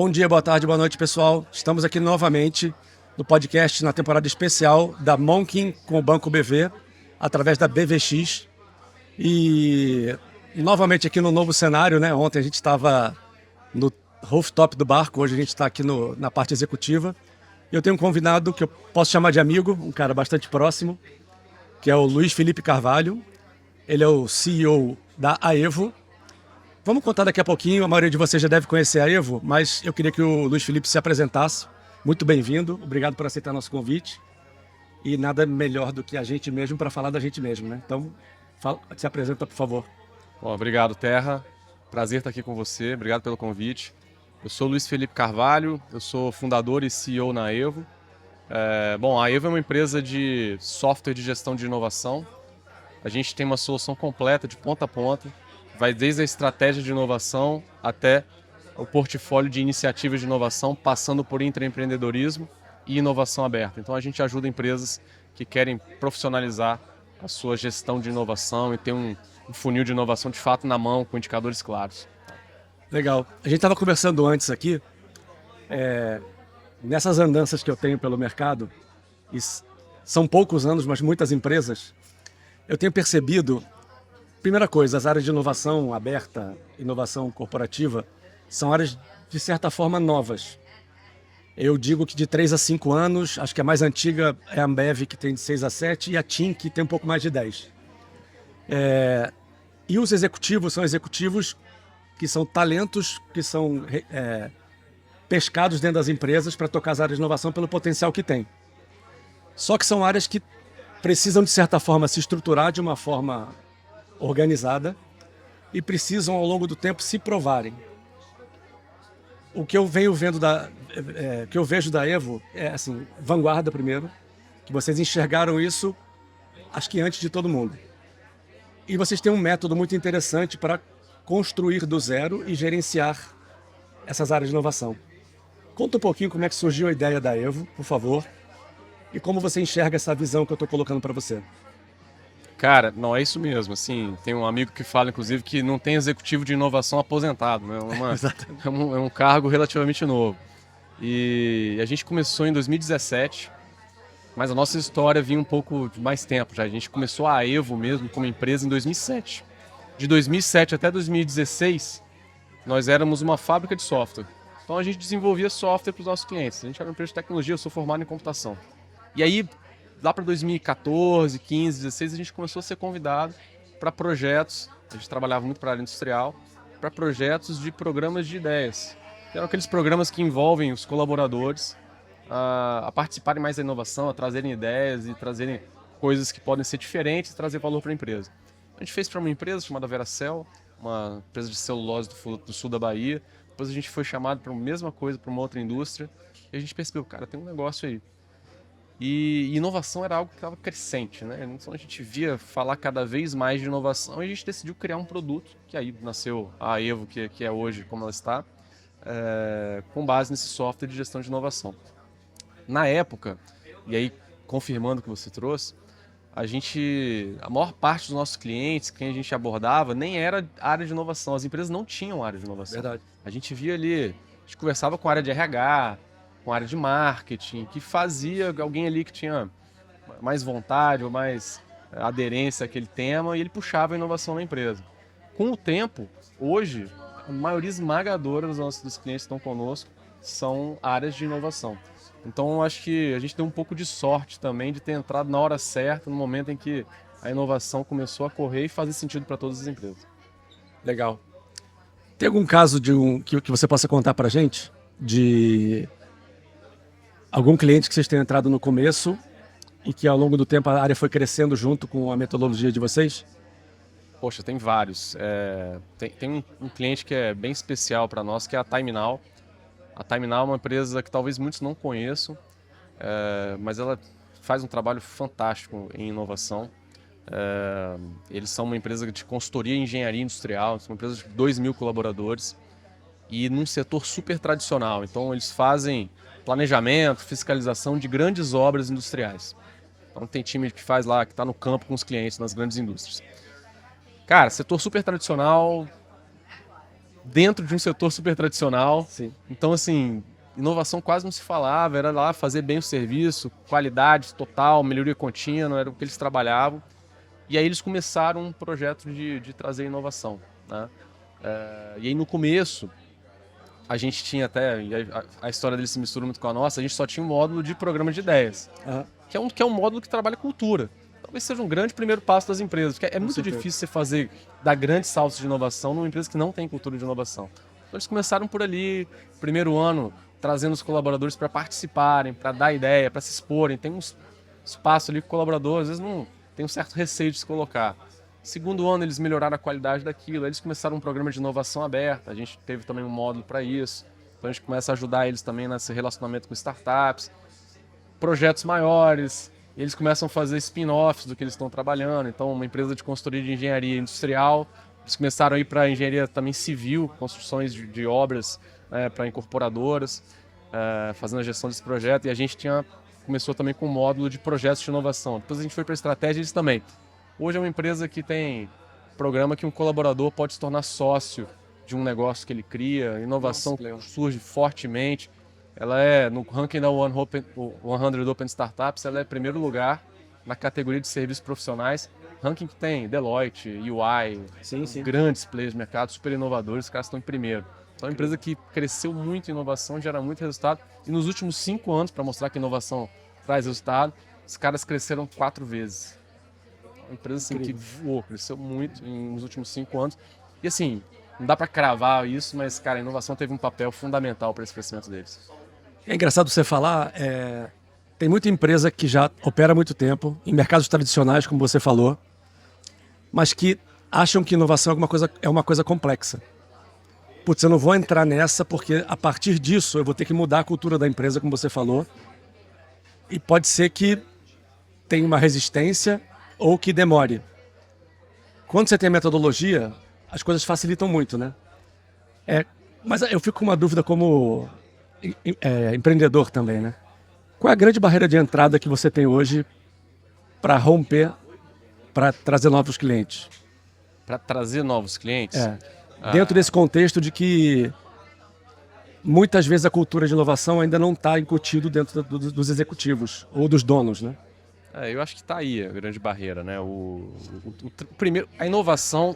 Bom dia, boa tarde, boa noite, pessoal. Estamos aqui novamente no podcast na temporada especial da Monkin com o Banco BV, através da BVX. E novamente aqui no novo cenário, né? Ontem a gente estava no rooftop do barco, hoje a gente está aqui na parte executiva. E eu tenho um convidado que eu posso chamar de amigo, um cara bastante próximo, que é o Luiz Felipe Carvalho. Ele é o CEO da Aevo. Vamos contar daqui a pouquinho, a maioria de vocês já deve conhecer a Aevo, mas eu queria que o Luiz Felipe se apresentasse. Muito bem-vindo, obrigado por aceitar nosso convite. E nada melhor do que a gente mesmo para falar da gente mesmo, né? Então, se apresenta, por favor. Bom, obrigado, Terra. Prazer estar aqui com você, obrigado pelo convite. Eu sou Luiz Felipe Carvalho, eu sou fundador e CEO na Aevo. A Aevo é uma empresa de software de gestão de inovação. A gente tem uma solução completa de ponta a ponta. Vai desde a estratégia de inovação até o portfólio de iniciativas de inovação, passando por intraempreendedorismo e inovação aberta. Então a gente ajuda empresas que querem profissionalizar a sua gestão de inovação e ter um funil de inovação de fato na mão, com indicadores claros. Legal. A gente estava conversando antes aqui, nessas andanças que eu tenho pelo mercado, e são poucos anos, mas muitas empresas, eu tenho percebido. Primeira coisa, as áreas de inovação aberta, inovação corporativa, são áreas, de certa forma, novas. Eu digo que de 3 a 5 anos, acho que a mais antiga é a Ambev, que tem de 6 a 7, e a TIM, que tem um pouco mais de 10. E os executivos são executivos que são talentos, que são pescados dentro das empresas para tocar as áreas de inovação pelo potencial que tem. Só que são áreas que precisam, de certa forma, se estruturar de uma forma organizada e precisam ao longo do tempo se provarem. O que eu venho vendo que eu vejo da Aevo é assim, vanguarda primeiro, que vocês enxergaram isso acho que antes de todo mundo. E vocês têm um método muito interessante para construir do zero e gerenciar essas áreas de inovação. Conta um pouquinho como é que surgiu a ideia da Aevo, por favor, e como você enxerga essa visão que eu estou colocando para você. Cara, não é isso mesmo. Assim, tem um amigo que fala, inclusive, que não tem executivo de inovação aposentado, né? É um cargo relativamente novo. E a gente começou em 2017, mas a nossa história vinha um pouco de mais tempo já. A gente começou a Aevo mesmo como empresa em 2007. De 2007 até 2016, nós éramos uma fábrica de software. Então a gente desenvolvia software para os nossos clientes. A gente era uma empresa de tecnologia, eu sou formado em computação. E aí, lá para 2014, 15, 16, a gente começou a ser convidado para projetos, a gente trabalhava muito para a área industrial, para projetos de programas de ideias. Eram aqueles programas que envolvem os colaboradores a participarem mais da inovação, a trazerem ideias e trazerem coisas que podem ser diferentes e trazer valor para a empresa. A gente fez para uma empresa chamada Veracel, uma empresa de celulose do sul da Bahia. Depois a gente foi chamado para a mesma coisa, para uma outra indústria, e a gente percebeu, cara, tem um negócio aí. E inovação era algo que estava crescente, né? Então a gente via falar cada vez mais de inovação e a gente decidiu criar um produto, que aí nasceu a Aevo, que é hoje como ela está, com base nesse software de gestão de inovação. Na época, e aí confirmando o que você trouxe, a maior parte dos nossos clientes, quem a gente abordava, nem era área de inovação, as empresas não tinham área de inovação. Verdade. A gente via ali, a gente conversava com a área de RH, com a área de marketing, que fazia alguém ali que tinha mais vontade ou mais aderência àquele tema e ele puxava a inovação na empresa. Com o tempo, hoje, a maioria esmagadora dos clientes que estão conosco são áreas de inovação. Então, eu acho que a gente tem um pouco de sorte também de ter entrado na hora certa, no momento em que a inovação começou a correr e fazer sentido para todas as empresas. Legal. Tem algum caso que você possa contar para a gente de algum cliente que vocês tenham entrado no começo e que ao longo do tempo a área foi crescendo junto com a metodologia de vocês? Poxa, tem vários. Tem um cliente que é bem especial para nós, que é a TimeNow. A TimeNow é uma empresa que talvez muitos não conheçam, mas ela faz um trabalho fantástico em inovação. Eles são uma empresa de consultoria e engenharia industrial, são uma empresa de 2.000 colaboradores e num setor super tradicional. Então eles fazem planejamento, fiscalização de grandes obras industriais. Então tem time que faz lá, que está no campo com os clientes nas grandes indústrias. Cara, setor super tradicional, dentro de um setor super tradicional. Sim. Então, assim, inovação quase não se falava, era lá fazer bem o serviço, qualidade total, melhoria contínua, era o que eles trabalhavam. E aí eles começaram um projeto de trazer inovação, né? E aí no começo, a gente tinha até, e a história deles se mistura muito com a nossa, a gente só tinha um módulo de programa de ideias, que é um módulo que trabalha cultura. Talvez seja um grande primeiro passo das empresas, porque é muito difícil você dar grandes saltos de inovação numa empresa que não tem cultura de inovação. Então eles começaram por ali, primeiro ano, trazendo os colaboradores para participarem, para dar ideia, para se exporem. Tem um espaço ali que o colaborador às vezes não tem um certo receio de se colocar. Segundo ano eles melhoraram a qualidade daquilo, eles começaram um programa de inovação aberta, a gente teve também um módulo para isso. Então a gente começa a ajudar eles também nesse relacionamento com startups, projetos maiores. Eles começam a fazer spin-offs do que eles estão trabalhando. Então, uma empresa de consultoria de engenharia industrial, eles começaram a ir para engenharia também civil, construções de obras para incorporadoras, fazendo a gestão desse projeto. E a gente começou também com um módulo de projetos de inovação. Depois a gente foi para a estratégia, eles também. Hoje é uma empresa que tem programa que um colaborador pode se tornar sócio de um negócio que ele cria. A inovação surge fortemente. Ela é, no ranking da 100 Open Startups, ela é primeiro lugar na categoria de serviços profissionais. Ranking que tem Deloitte, UI, grandes players do mercado, super inovadores, os caras estão em primeiro. Então é uma empresa que cresceu muito em inovação, gera muito resultado. E nos últimos 5 anos, para mostrar que a inovação traz resultado, os caras cresceram 4 vezes. Uma empresa assim, que voou, cresceu muito nos últimos 5 anos. E assim, não dá para cravar isso, mas cara, a inovação teve um papel fundamental para esse crescimento deles. É engraçado você falar, tem muita empresa que já opera há muito tempo, em mercados tradicionais, como você falou, mas que acham que inovação é uma coisa complexa. Putz, eu não vou entrar nessa porque a partir disso eu vou ter que mudar a cultura da empresa, como você falou, e pode ser que tenha uma resistência ou que demore. Quando você tem a metodologia, as coisas facilitam muito, né? Mas eu fico com uma dúvida como empreendedor também, né? Qual é a grande barreira de entrada que você tem hoje para romper, para trazer novos clientes? Para trazer novos clientes? Dentro desse contexto de que muitas vezes a cultura de inovação ainda não está incutido dentro dos executivos ou dos donos, né? Eu acho que está aí a grande barreira, né? Primeiro, a inovação,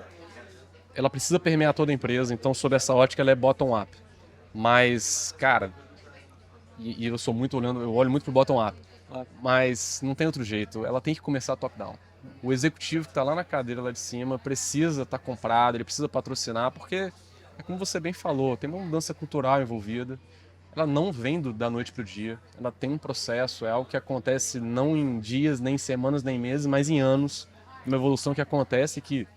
ela precisa permear toda a empresa, então sob essa ótica ela é bottom-up. Mas, cara, e eu olho muito pro bottom-up, mas não tem outro jeito, ela tem que começar top-down. O executivo que está lá na cadeira lá de cima precisa estar comprado, ele precisa patrocinar, porque é como você bem falou, tem uma mudança cultural envolvida. Ela não vem da noite para o dia, ela tem um processo, é algo que acontece não em dias, nem em semanas, nem em meses, mas em anos. Uma evolução que acontece que,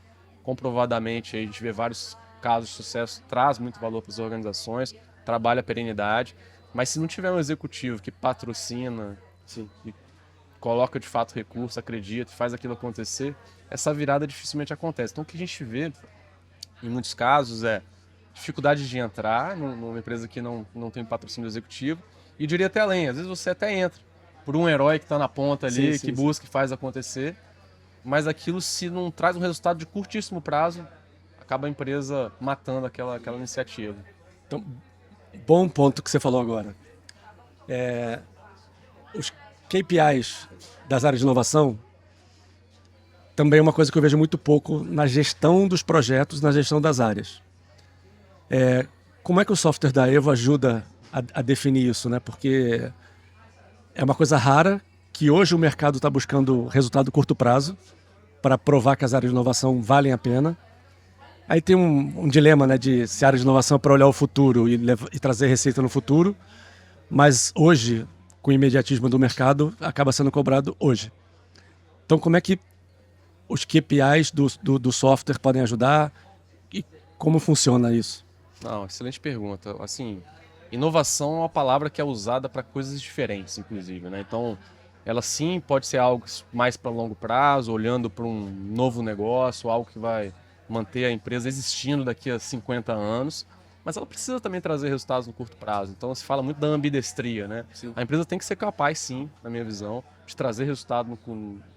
comprovadamente, a gente vê vários casos de sucesso, traz muito valor para as organizações, trabalha a perenidade, mas se não tiver um executivo que patrocina, e coloca de fato recurso, acredita, faz aquilo acontecer, essa virada dificilmente acontece. Então o que a gente vê, em muitos casos, é dificuldade de entrar numa empresa que não tem patrocínio executivo, e diria até além, às vezes você até entra por um herói que está na ponta ali, que busca e faz acontecer, mas aquilo, se não traz um resultado de curtíssimo prazo, acaba a empresa matando aquela iniciativa. Então, bom ponto que você falou agora. Os KPIs das áreas de inovação também é uma coisa que eu vejo muito pouco na gestão dos projetos, na gestão das áreas. Como é que o software da Evo ajuda a definir isso, né? Porque é uma coisa rara que hoje o mercado está buscando resultado a curto prazo para provar que as áreas de inovação valem a pena. Aí tem um dilema, né, de se a área de inovação é para olhar o futuro e trazer receita no futuro, mas hoje, com o imediatismo do mercado, acaba sendo cobrado hoje. Então, como é que os KPIs do software podem ajudar e como funciona isso? Não, excelente pergunta. Assim, inovação é uma palavra que é usada para coisas diferentes, inclusive, né? Então, ela sim pode ser algo mais para longo prazo, olhando para um novo negócio, algo que vai manter a empresa existindo daqui a 50 anos, mas ela precisa também trazer resultados no curto prazo. Então, se fala muito da ambidestria, né? Sim. A empresa tem que ser capaz, sim, na minha visão, de trazer resultado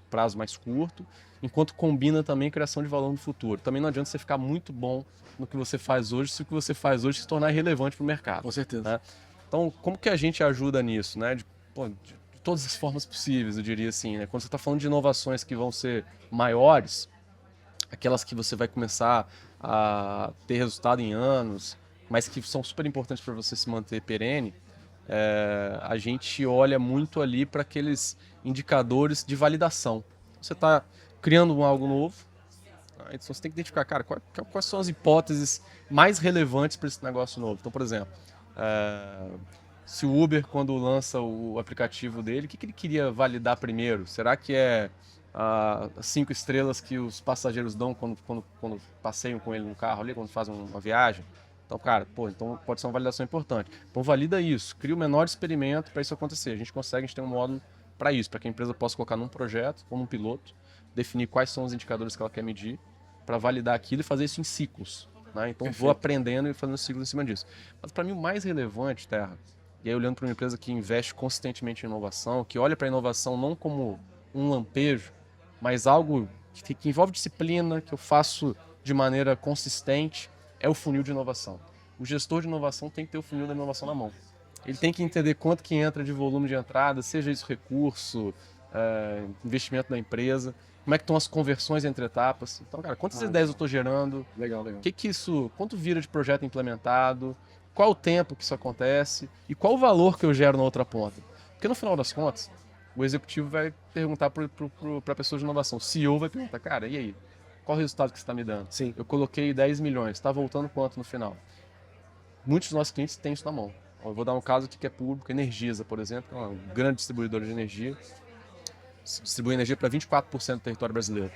prazo mais curto, enquanto combina também criação de valor no futuro. Também não adianta você ficar muito bom no que você faz hoje se o que você faz hoje se tornar relevante para o mercado. Com certeza. Né? Então, como que a gente ajuda nisso? Né? De todas as formas possíveis, eu diria assim. Né? Quando você está falando de inovações que vão ser maiores, aquelas que você vai começar a ter resultado em anos, mas que são super importantes para você se manter perene, a gente olha muito ali para aqueles indicadores de validação. Você está criando algo novo, então você tem que identificar, cara, quais são as hipóteses mais relevantes para esse negócio novo. Então, por exemplo, se o Uber, quando lança o aplicativo dele, o que ele queria validar primeiro? Será que é as 5 estrelas que os passageiros dão quando passeiam com ele no carro ali, quando fazem uma viagem? Então, cara, então pode ser uma validação importante. Então, valida isso, cria o menor experimento para isso acontecer. A gente tem um módulo para isso, para que a empresa possa colocar num projeto ou num piloto, definir quais são os indicadores que ela quer medir, para validar aquilo e fazer isso em ciclos. Né? Então, vou aprendendo e fazendo ciclos em cima disso. Mas, para mim, o mais relevante, Terra, e aí olhando para uma empresa que investe consistentemente em inovação, que olha para a inovação não como um lampejo, mas algo que envolve disciplina, que eu faço de maneira consistente, é o funil de inovação. O gestor de inovação tem que ter o funil da inovação na mão. Ele tem que entender quanto que entra de volume de entrada, seja isso recurso, investimento da empresa, como é que estão as conversões entre etapas. Então, cara, quantas ideias eu estou gerando? Legal. Quanto vira de projeto implementado? Qual o tempo que isso acontece? E qual o valor que eu gero na outra ponta? Porque no final das contas, o executivo vai perguntar para a pessoa de inovação. O CEO vai perguntar, cara, e aí? Qual o resultado que você está me dando? Sim. Eu coloquei 10 milhões, está voltando quanto no final? Muitos dos nossos clientes têm isso na mão. Eu vou dar um caso aqui que é público, Energisa, por exemplo, é um grande distribuidor de energia, distribui energia para 24% do território brasileiro.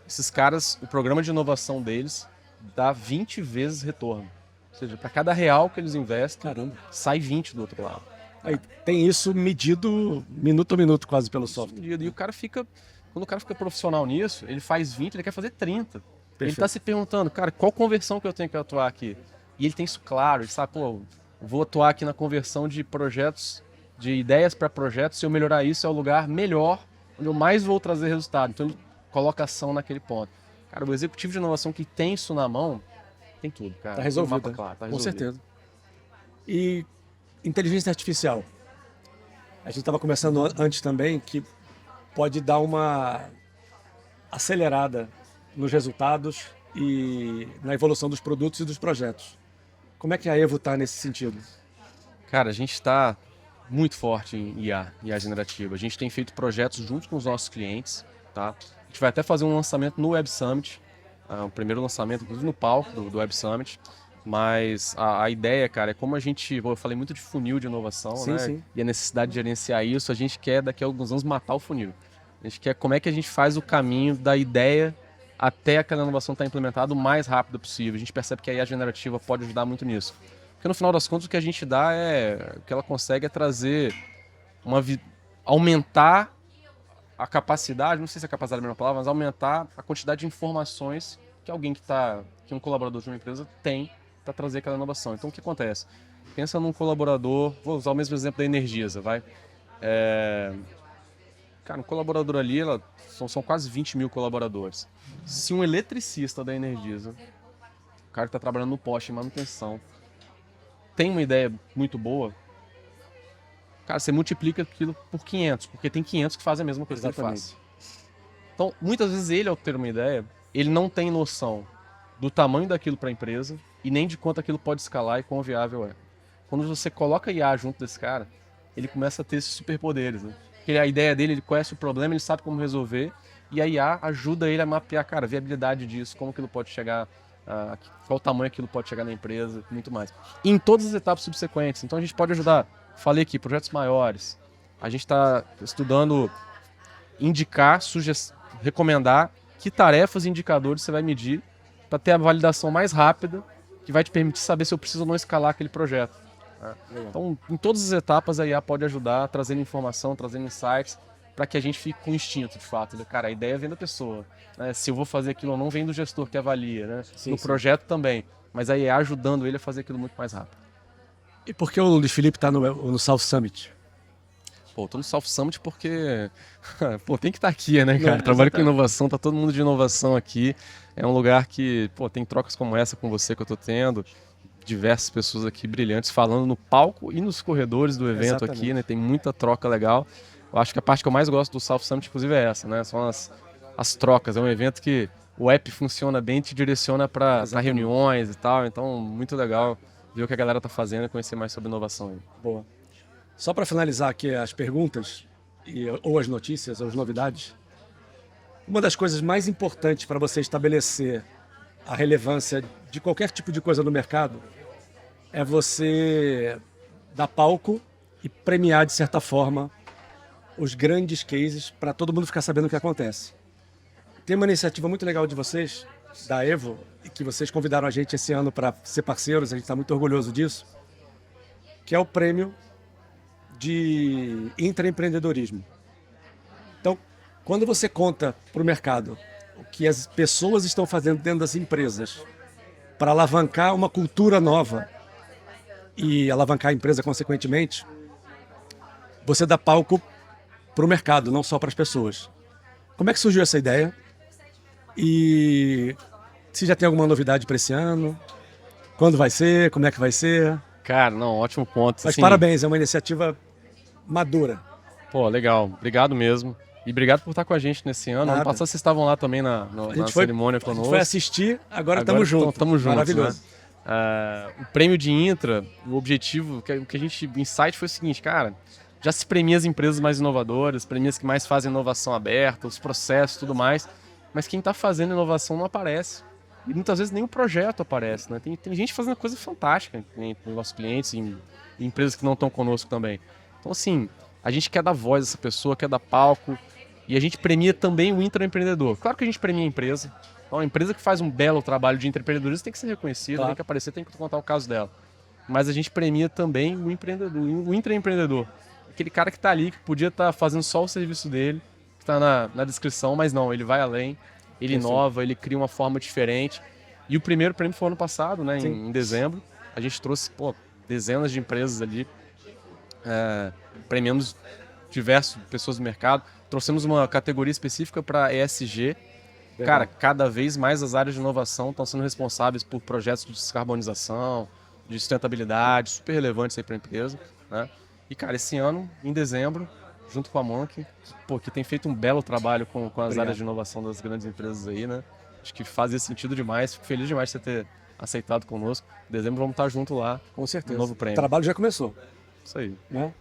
Esses caras, o programa de inovação deles dá 20 vezes retorno. Ou seja, para cada real que eles investem, Caramba, sai 20 do outro lado. Aí tem isso medido minuto a minuto quase pelo software. E o cara fica... Quando o cara fica profissional nisso, ele faz 20, ele quer fazer 30. Perfeito. Ele está se perguntando, cara, qual conversão que eu tenho que atuar aqui? E ele tem isso claro, ele sabe, vou atuar aqui na conversão de projetos, de ideias para projetos, se eu melhorar isso é o lugar melhor, onde eu mais vou trazer resultado. Então ele coloca ação naquele ponto. Cara, o executivo de inovação que tem isso na mão, tem tudo, cara. Tá resolvido. Tem um mapa claro, tá Com resolvido. certeza. E inteligência artificial. A gente estava conversando antes também que pode dar uma acelerada nos resultados e na evolução dos produtos e dos projetos. Como é que a Evo está nesse sentido? Cara, a gente está muito forte em IA generativa. A gente tem feito projetos junto com os nossos clientes, tá? A gente vai até fazer um lançamento no Web Summit, o primeiro lançamento, inclusive no palco do Web Summit. Mas a ideia, cara, é como a gente... Eu falei muito de funil de inovação, Sim, né? sim. E a necessidade de gerenciar isso, a gente quer daqui a alguns anos matar o funil. A gente quer como é que a gente faz o caminho da ideia até aquela inovação estar implementada o mais rápido possível. A gente percebe que a IA generativa pode ajudar muito nisso. Porque no final das contas o que a gente dá o que ela consegue é trazer aumentar a capacidade, não sei se a capacidade é a mesma palavra, mas aumentar a quantidade de informações que que um colaborador de uma empresa tem para trazer aquela inovação. Então o que acontece? Pensa num colaborador, vou usar o mesmo exemplo da Energisa, vai. Cara, um colaborador ali, são quase 20 mil colaboradores. Se um eletricista da Energisa, o cara que está trabalhando no poste em manutenção, tem uma ideia muito boa, cara, você multiplica aquilo por 500, porque tem 500 que fazem a mesma coisa que ele faz. Então, muitas vezes ele, ao ter uma ideia, ele não tem noção do tamanho daquilo para a empresa e nem de quanto aquilo pode escalar e quão viável é. Quando você coloca IA junto desse cara, ele começa a ter esses superpoderes, né? Porque a ideia dele, ele conhece o problema, ele sabe como resolver, e a IA ajuda ele a mapear, cara, a viabilidade disso, como aquilo pode chegar, qual o tamanho aquilo pode chegar na empresa, muito mais. E em todas as etapas subsequentes. Então a gente pode ajudar, falei aqui, projetos maiores. A gente está estudando indicar, recomendar que tarefas e indicadores você vai medir para ter a validação mais rápida, que vai te permitir saber se eu preciso ou não escalar aquele projeto. Então, em todas as etapas, a IA pode ajudar, trazendo informação, trazendo insights, para que a gente fique com instinto, de fato. Cara, a ideia vem da pessoa. Né? Se eu vou fazer aquilo ou não, vem do gestor que avalia. Né? Sim, no projeto também. Mas a IA ajudando ele a fazer aquilo muito mais rápido. E por que o Luiz Felipe está no South Summit? Pô, tô no South Summit porque, pô, tem que estar aqui, né, cara? Não, Trabalho com inovação, tá todo mundo de inovação aqui. É um lugar que, pô, tem trocas como essa com você que eu tô tendo. Diversas pessoas aqui brilhantes falando no palco e nos corredores do evento aqui, né? Tem muita troca legal. Eu acho que a parte que eu mais gosto do South Summit, inclusive, é essa, né? São as trocas. É um evento que o app funciona bem, te direciona para reuniões e tal. Então, muito legal ver o que a galera tá fazendo e conhecer mais sobre inovação. Boa. Só para finalizar aqui as perguntas, ou as notícias, ou as novidades, uma das coisas mais importantes para você estabelecer a relevância de qualquer tipo de coisa no mercado é você dar palco e premiar, de certa forma, os grandes cases para todo mundo ficar sabendo o que acontece. Tem uma iniciativa muito legal de vocês, da Evo, e que vocês convidaram a gente esse ano para ser parceiros, a gente está muito orgulhoso disso, que é o prêmio de intraempreendedorismo. Então, quando você conta para o mercado o que as pessoas estão fazendo dentro das empresas para alavancar uma cultura nova e alavancar a empresa consequentemente, você dá palco para o mercado, não só para as pessoas. Como é que surgiu essa ideia? E se já tem alguma novidade para esse ano? Quando vai ser? Como é que vai ser? Cara, não, ótimo ponto. Mas parabéns, é uma iniciativa madura. Pô, legal. Obrigado mesmo. E obrigado por estar com a gente nesse ano. Ano passado vocês estavam lá também na cerimônia conosco. A gente foi assistir, agora estamos juntos. Estamos juntos. Maravilhoso. Né? O prêmio de Intra, o objetivo, o que a gente, o insight foi o seguinte, cara, já se premia as empresas mais inovadoras, premia as que mais fazem inovação aberta, os processos e tudo mais, mas quem está fazendo inovação não aparece. E muitas vezes nem o projeto aparece, né? Tem gente fazendo coisa fantástica com nossos clientes, em empresas que não estão conosco também. Então, assim, a gente quer dar voz a essa pessoa, quer dar palco, e a gente premia também o intraempreendedor. Claro que a gente premia a empresa. Então, a empresa que faz um belo trabalho de intraempreendedorismo tem que ser reconhecida, claro. Tem que aparecer, tem que contar o caso dela. Mas a gente premia também o empreendedor, o intraempreendedor. Aquele cara que está ali, que podia estar fazendo só o serviço dele, que está na descrição, mas não, ele vai além, ele inova, ele cria uma forma diferente. E o primeiro prêmio foi ano passado, né, em dezembro. A gente trouxe dezenas de empresas ali, premiamos diversas pessoas do mercado. Trouxemos uma categoria específica para ESG. Cara, cada vez mais as áreas de inovação estão sendo responsáveis por projetos de descarbonização, de sustentabilidade, super relevantes aí para a empresa, né? E, cara, esse ano, em dezembro, junto com a Monk, que tem feito um belo trabalho com as áreas de inovação das grandes empresas aí, né? Acho que fazia sentido demais. Fico feliz demais de você ter aceitado conosco. Em dezembro vamos estar junto lá. Com certeza. No novo prêmio. O trabalho já começou. Isso aí. Né?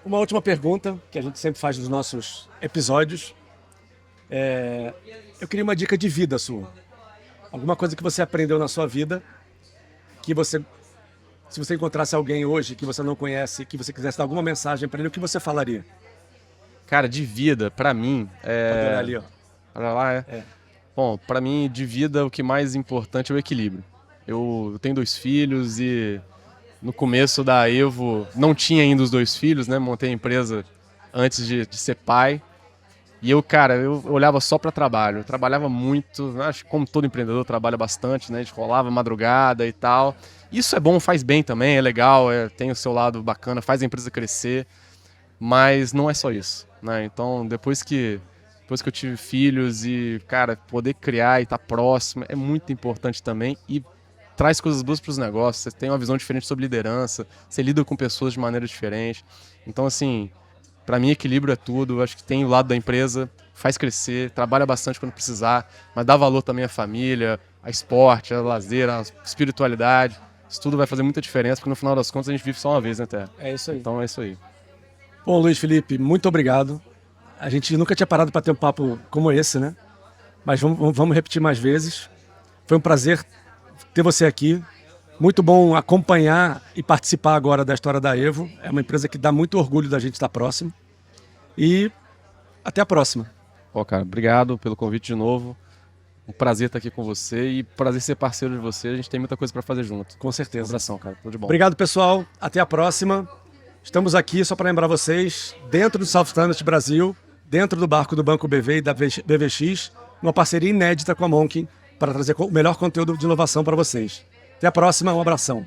Uma última pergunta que a gente sempre faz nos nossos episódios. Eu queria uma dica de vida sua. Alguma coisa que você aprendeu na sua vida que você... Se você encontrasse alguém hoje que você não conhece, que você quisesse dar alguma mensagem para ele, o que você falaria? Cara, de vida, para mim... Pode olhar ali, ó. Para lá, Bom, para mim, de vida, o que mais importante é o equilíbrio. Eu tenho 2 filhos e no começo da Evo não tinha ainda os 2 filhos, né? Montei a empresa antes de ser pai. E eu olhava só para trabalho. Eu trabalhava muito, acho que como todo empreendedor trabalha bastante, né? A gente rolava madrugada e tal. Isso é bom, faz bem também, é legal, tem o seu lado bacana, faz a empresa crescer, mas não é só isso, né? Então, depois que eu tive filhos e, cara, poder criar e estar próximo é muito importante também e traz coisas boas para os negócios. Você tem uma visão diferente sobre liderança, você lida com pessoas de maneira diferente. Então, assim, para mim, equilíbrio é tudo. Eu acho que tem o lado da empresa, faz crescer, trabalha bastante quando precisar, mas dá valor também à família, a esporte, a lazer, a espiritualidade. Isso tudo vai fazer muita diferença, porque no final das contas a gente vive só uma vez, né, Té? É isso aí. Então é isso aí. Bom, Luiz Felipe, muito obrigado. A gente nunca tinha parado para ter um papo como esse, né? Mas vamos repetir mais vezes. Foi um prazer ter você aqui. Muito bom acompanhar e participar agora da história da Evo. É uma empresa que dá muito orgulho da gente estar próximo. E até a próxima. Pô, cara, obrigado pelo convite de novo. Um prazer estar aqui com você e prazer ser parceiro de você. A gente tem muita coisa para fazer junto. Com certeza. Um abração, cara. Tudo de bom. Obrigado, pessoal. Até a próxima. Estamos aqui, só para lembrar vocês, dentro do South Summit Brasil, dentro do barco do Banco BV e da BVX, uma parceria inédita com a Monk para trazer o melhor conteúdo de inovação para vocês. Até a próxima, um abração.